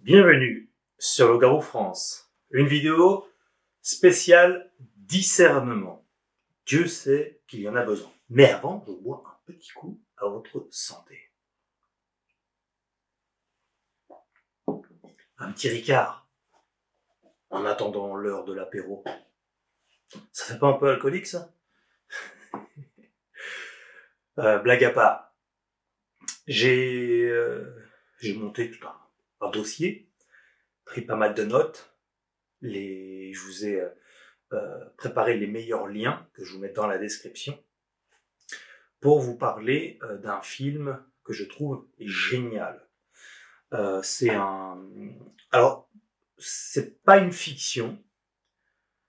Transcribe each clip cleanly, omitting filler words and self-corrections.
Bienvenue sur Le Garou France, une vidéo spéciale discernement. Dieu sait qu'il y en a besoin. Mais avant, je bois un petit coup à votre santé. Un petit Ricard, en attendant l'heure de l'apéro. Ça fait pas un peu alcoolique, ça? Blague à part, j'ai monté tout un dossier, pris pas mal de notes. Je vous ai préparé les meilleurs liens que je vous mets dans la description pour vous parler d'un film que je trouve génial. Alors, c'est pas une fiction,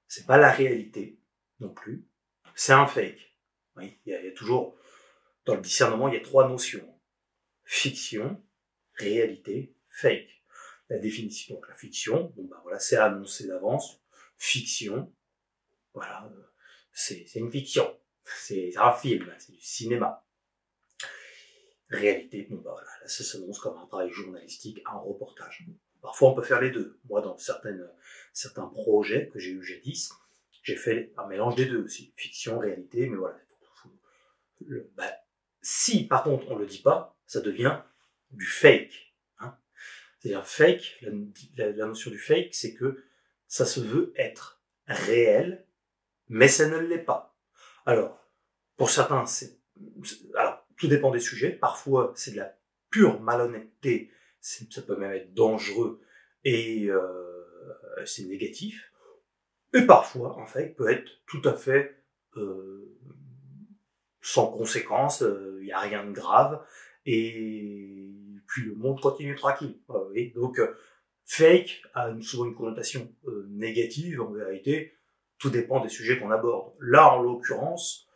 c'est pas la réalité non plus, c'est un fake. Oui, il y a toujours, dans le discernement, il y a trois notions. Fiction, réalité, fake. La définition, donc la fiction, c'est annoncé d'avance. Fiction, voilà, c'est une fiction. C'est un film, c'est du cinéma. Réalité, là, ça s'annonce comme un travail journalistique, un reportage. Parfois, on peut faire les deux. Moi, dans certains projets que j'ai eu jadis, j'ai fait un mélange des deux aussi. Fiction, réalité, mais voilà. Si, par contre, on le dit pas, ça devient du fake. C'est-à-dire fake, la notion du fake, c'est que ça se veut être réel, mais ça ne l'est pas. Alors, pour certains, alors, tout dépend des sujets. Parfois, c'est de la pure malhonnêteté. Ça peut même être dangereux et c'est négatif. Et parfois, en fait, peut être tout à fait sans conséquence. Il n'y a rien de grave. Et puis le monde continue tranquille. Et donc, fake a souvent une connotation négative. En vérité, tout dépend des sujets qu'on aborde. Là, en l'occurrence,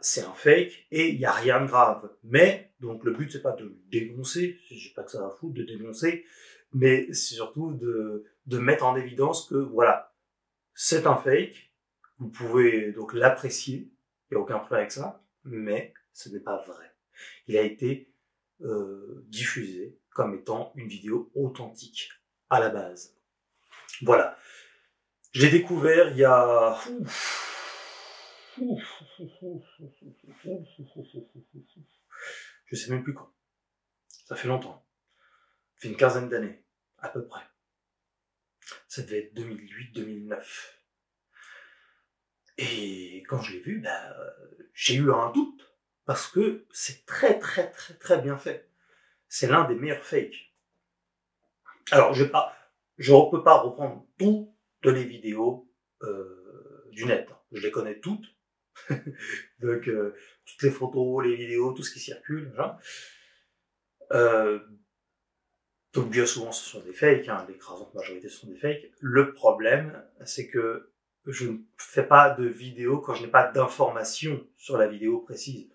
c'est un fake et il y a rien de grave. Mais, donc le but c'est pas de le dénoncer, j'ai pas que ça à foutre de dénoncer, mais c'est surtout de mettre en évidence que voilà, c'est un fake, vous pouvez donc l'apprécier, il n'y a aucun problème avec ça, mais ce n'est pas vrai. Il a été diffusé comme étant une vidéo authentique à la base. Voilà. Je l'ai découvert il y a... Je sais même plus quand. Ça fait longtemps. Ça fait une quinzaine d'années, à peu près. Ça devait être 2008-2009. Et quand je l'ai vu, j'ai eu un doute. Parce que c'est très très très très bien fait. C'est l'un des meilleurs fakes. Alors, je ne peux pas reprendre toutes les vidéos du net. Je les connais toutes. Donc, toutes les photos, les vidéos, tout ce qui circule. Donc, bien souvent, ce sont des fakes. L'écrasante majorité, ce sont des fakes. Le problème, c'est que je ne fais pas de vidéo quand je n'ai pas d'informations sur la vidéo précise.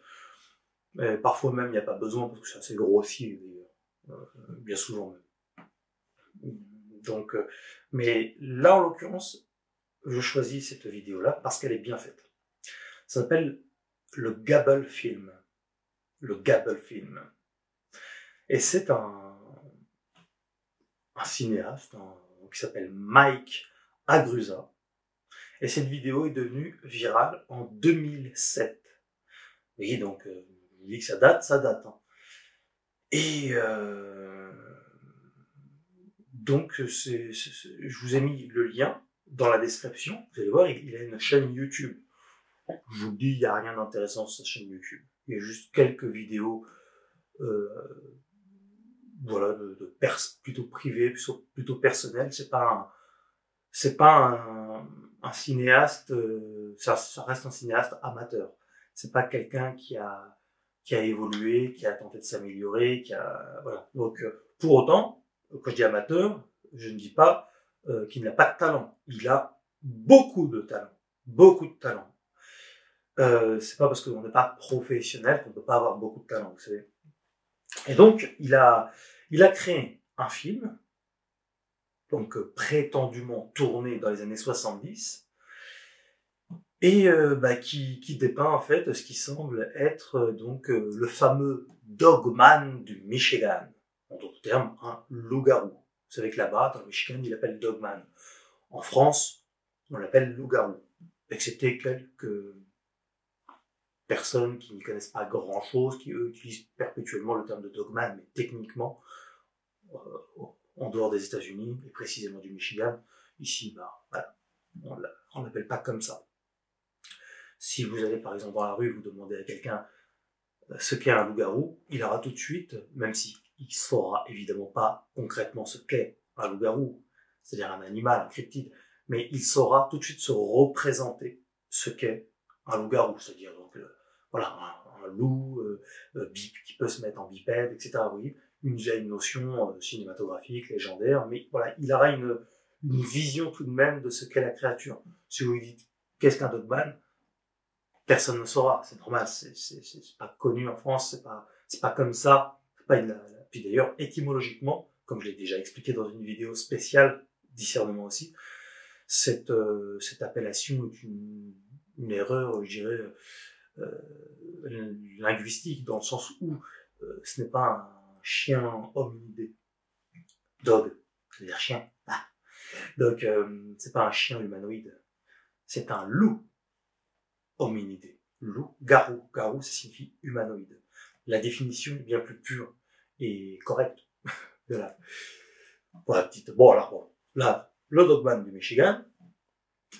Parfois même, il n'y a pas besoin parce que c'est assez grossier, bien souvent même. Donc, mais là, en l'occurrence, je choisis cette vidéo-là parce qu'elle est bien faite. Ça s'appelle le Gabble Film. Le Gabble Film. Et c'est un cinéaste qui s'appelle Mike Agruza. Et cette vidéo est devenue virale en 2007. Oui, donc, je dis que ça date. Et donc, je vous ai mis le lien dans la description. Vous allez voir, il a une chaîne YouTube. Je vous dis, il n'y a rien d'intéressant sur sa chaîne YouTube. Il y a juste quelques vidéos plutôt privées, plutôt personnelles. C'est pas un cinéaste, ça reste un cinéaste amateur. C'est pas quelqu'un qui a évolué, qui a tenté de s'améliorer, voilà. Donc, pour autant, quand je dis amateur, je ne dis pas qu'il n'a pas de talent. Il a beaucoup de talent. Beaucoup de talent. C'est pas parce qu'on n'est pas professionnel qu'on peut pas avoir beaucoup de talent, vous savez. Et donc, il a créé un film, donc prétendument tourné dans les années 70, et qui dépeint en fait ce qui semble être le fameux Dogman du Michigan. En d'autres termes, un loup-garou. Vous savez que là-bas, dans le Michigan, il l'appelle dogman. En France, on l'appelle loup-garou. Excepté quelques personnes qui n'y connaissent pas grand-chose, qui eux utilisent perpétuellement le terme de dogman, mais techniquement, en dehors des États-Unis, et précisément du Michigan, ici, voilà, on l'appelle pas comme ça. Si vous allez par exemple dans la rue, vous demandez à quelqu'un ce qu'est un loup-garou, il aura tout de suite, même s'il ne saura évidemment pas concrètement ce qu'est un loup-garou, c'est-à-dire un animal, un cryptide, mais il saura tout de suite se représenter ce qu'est un loup-garou, c'est-à-dire donc voilà un loup qui peut se mettre en bipède, etc. Oui, il y a une notion cinématographique, légendaire, mais voilà, il aura une vision tout de même de ce qu'est la créature. Si vous lui dites qu'est-ce qu'un dogman, personne ne saura, c'est normal, c'est pas connu en France, c'est pas comme ça, c'est pas puis d'ailleurs, étymologiquement, comme je l'ai déjà expliqué dans une vidéo spéciale, discernement aussi, cette appellation est une erreur, je dirais, linguistique, dans le sens où ce n'est pas un chien hominidé, dog, c'est-à-dire chien, donc c'est pas un chien humanoïde, c'est un loup hominidé. Loup, garou. Garou, ça signifie humanoïde. La définition est bien plus pure et correcte. Voilà. Bon, là, le dogman du Michigan.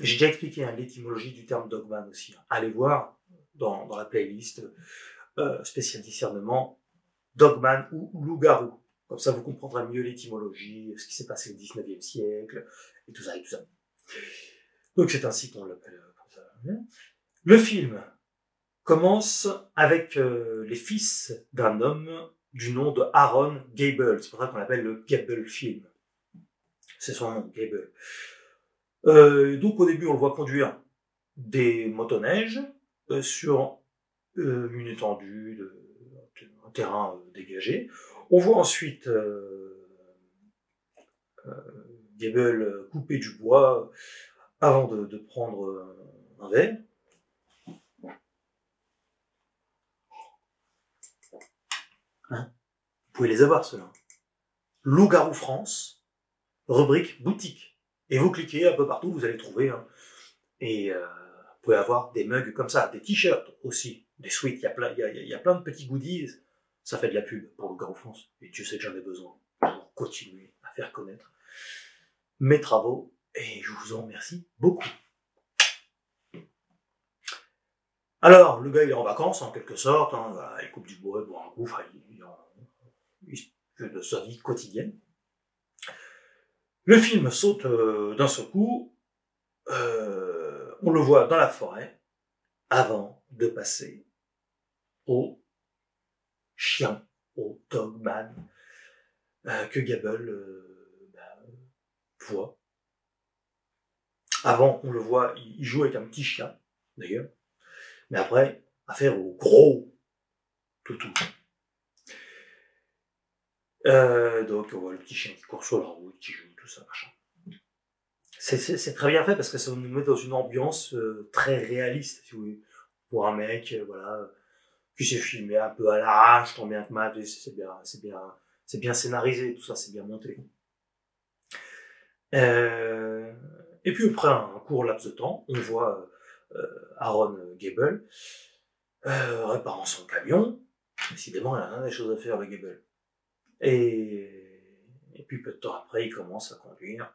J'ai déjà expliqué l'étymologie du terme dogman aussi. Allez voir dans la playlist spécial discernement, dogman ou loup-garou. Comme ça, vous comprendrez mieux l'étymologie, ce qui s'est passé au 19e siècle, et tout ça, et tout ça. Donc c'est ainsi qu'on l'appelle comme ça. Le film commence avec les fils d'un homme du nom de Aaron Gable. C'est pour ça qu'on l'appelle le Gable film. C'est son nom, Gable. Donc au début, on le voit conduire des motoneiges sur une étendue, un terrain dégagé. On voit ensuite Gable couper du bois avant de prendre un verre. Hein, vous pouvez les avoir, ceux-là. Loup-garou France, rubrique boutique. Et vous cliquez un peu partout, vous allez trouver. Et vous pouvez avoir des mugs comme ça, des t-shirts aussi, des sweats. Il y a plein de petits goodies. Ça fait de la pub pour Loup-garou France. Et Dieu sait que j'en ai besoin pour continuer à faire connaître mes travaux. Et je vous en remercie beaucoup. Alors, le gars, il est en vacances, en quelque sorte. Voilà, il coupe du bois, il boit un coup. Il fait de sa vie quotidienne. Le film saute d'un seul coup. On le voit dans la forêt avant de passer au chien, au dogman que Gable voit. Avant, on le voit, il joue avec un petit chien, d'ailleurs. Mais après, affaire au gros toutou. Donc on voit le petit chien qui court sur la route, qui joue, tout ça, machin. C'est très bien fait parce que ça nous met dans une ambiance très réaliste, si vous voulez. Pour un mec, voilà, qui s'est filmé un peu à l'arrache, tant bien que mal, c'est bien scénarisé, tout ça, c'est bien monté. Et puis après un court laps de temps, on voit Aaron Gable réparant son camion. Décidément, il a des choses à faire, le Gable. Et puis peu de temps après, il commence à conduire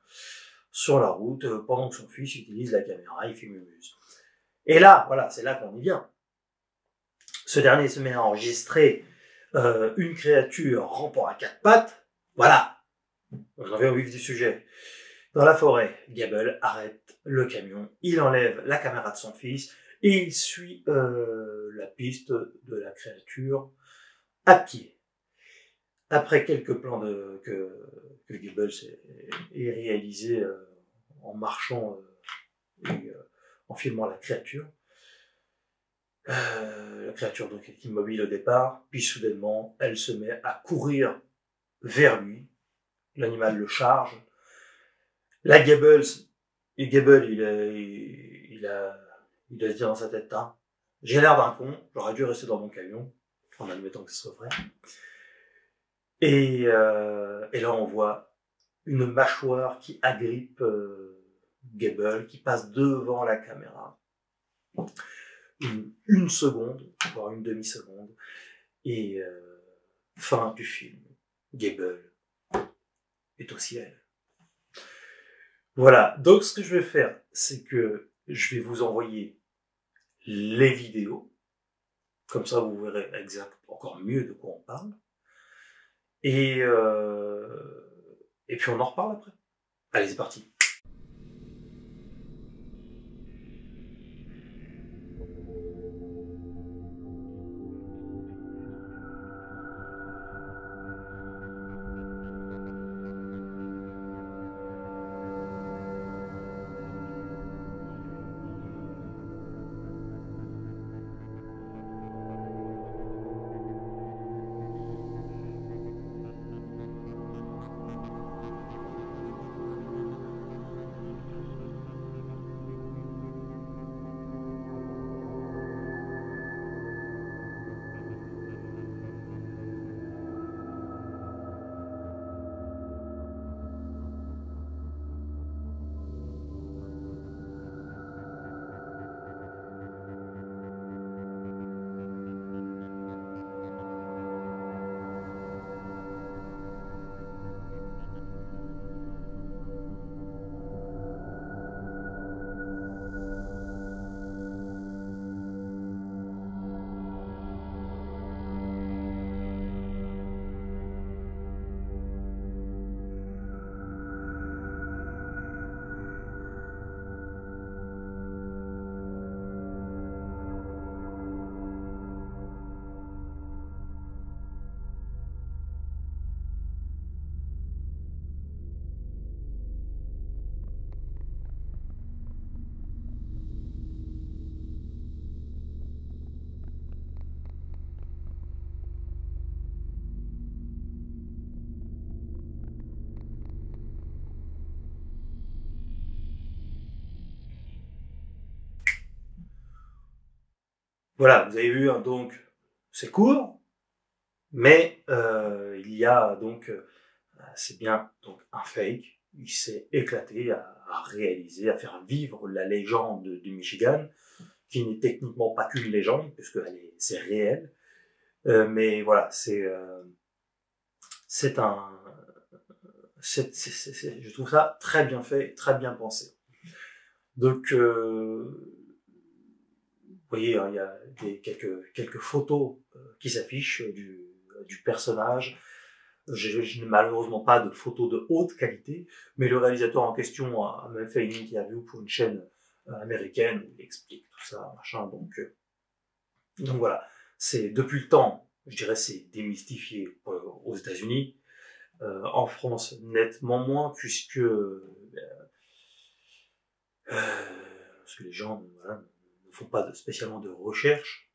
sur la route pendant que son fils utilise la caméra, il filme une muse. Et là, voilà, c'est là qu'on y vient. Ce dernier se met à enregistrer une créature rampant à quatre pattes. Voilà, on en vient au vif du sujet. Dans la forêt, Gable arrête le camion, il enlève la caméra de son fils et il suit la piste de la créature à pied. Après quelques plans que Gable est réalisé en marchant et en filmant la créature donc est immobile au départ, puis soudainement elle se met à courir vers lui. L'animal le charge. La Gable, il doit se dire dans sa tête, j'ai l'air d'un con, j'aurais dû rester dans mon camion, en admettant que ce soit vrai. Et là, on voit une mâchoire qui agrippe Gable, qui passe devant la caméra. Une seconde, voire une demi-seconde. Et fin du film. Gable est au ciel. Voilà. Donc, ce que je vais faire, c'est que je vais vous envoyer les vidéos. Comme ça, vous verrez encore mieux de quoi on parle. Et puis on en reparle après. Allez, c'est parti. Voilà, vous avez vu, hein, donc c'est court, mais il y a donc, c'est bien donc un fake. Il s'est éclaté à réaliser, à faire vivre la légende du Michigan, qui n'est techniquement pas qu'une légende, puisque c'est réel. Mais voilà, je trouve ça très bien fait, très bien pensé. Donc, vous voyez, hein, il y a quelques photos qui s'affichent du personnage. Je n'ai malheureusement pas de photos de haute qualité, mais le réalisateur en question a même fait une interview pour une chaîne américaine où il explique tout ça, machin. Donc voilà, c'est depuis le temps, je dirais, c'est démystifié aux États-Unis. En France, nettement moins, puisque parce que les gens voilà, ne font pas spécialement de recherche.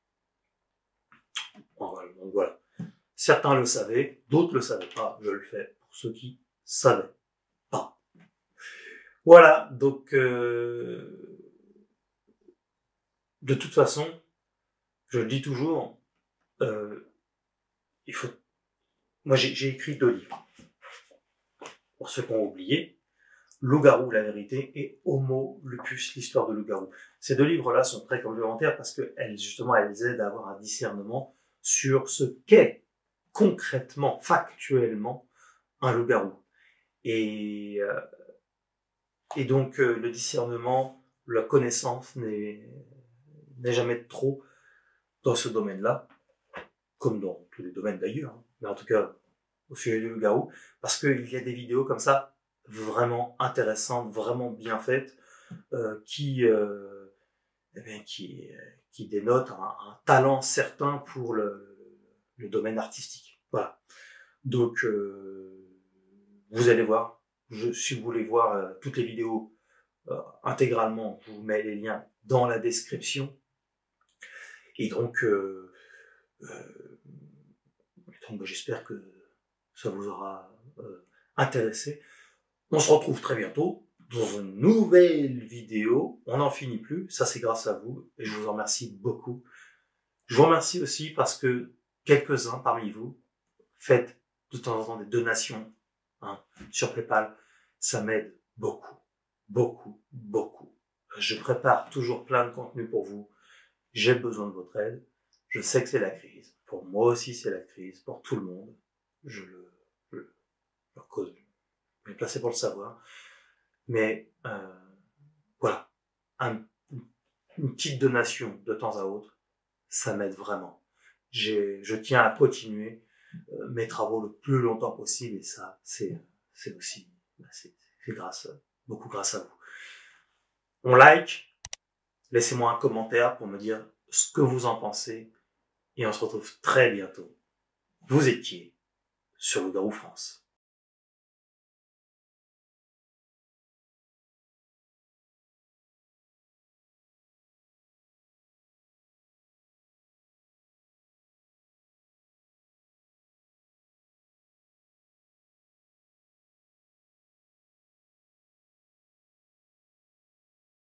Donc voilà. Certains le savaient, d'autres le savaient pas. Je le fais pour ceux qui savaient pas. Voilà, donc de toute façon, je le dis toujours, il faut. Moi, j'ai écrit 2 livres. Pour ceux qui ont oublié, Loup-garou, la vérité, et Homo Lupus, l'histoire de Loup-garou. Ces 2 livres-là sont très complémentaires parce qu'elles, justement, elles aident à avoir un discernement sur ce qu'est concrètement, factuellement, un loup-garou. Et donc, le discernement, la connaissance n'est jamais trop dans ce domaine-là, comme dans tous les domaines d'ailleurs, hein. Mais en tout cas, au sujet du loup-garou, parce qu'il y a des vidéos comme ça, vraiment intéressantes, vraiment bien faites, qui dénotent un talent certain pour le domaine artistique. Voilà. Donc, vous allez voir, si vous voulez voir toutes les vidéos intégralement, je vous mets les liens dans la description. Et donc j'espère que ça vous aura intéressé. On se retrouve très bientôt dans une nouvelle vidéo. On n'en finit plus. Ça, c'est grâce à vous. Et je vous en remercie beaucoup. Je vous remercie aussi parce que quelques-uns parmi vous faites de temps en temps des donations sur PayPal, ça m'aide beaucoup, beaucoup, beaucoup. Je prépare toujours plein de contenu pour vous. J'ai besoin de votre aide. Je sais que c'est la crise. Pour moi aussi, c'est la crise. Pour tout le monde. Je cause. Je suis placé pour le savoir. Mais voilà. Une petite donation de temps à autre, ça m'aide vraiment. Je tiens à continuer mes travaux le plus longtemps possible et ça, c'est aussi, c'est beaucoup grâce à vous. On like, laissez-moi un commentaire pour me dire ce que vous en pensez et on se retrouve très bientôt. Vous étiez sur Le Garou France.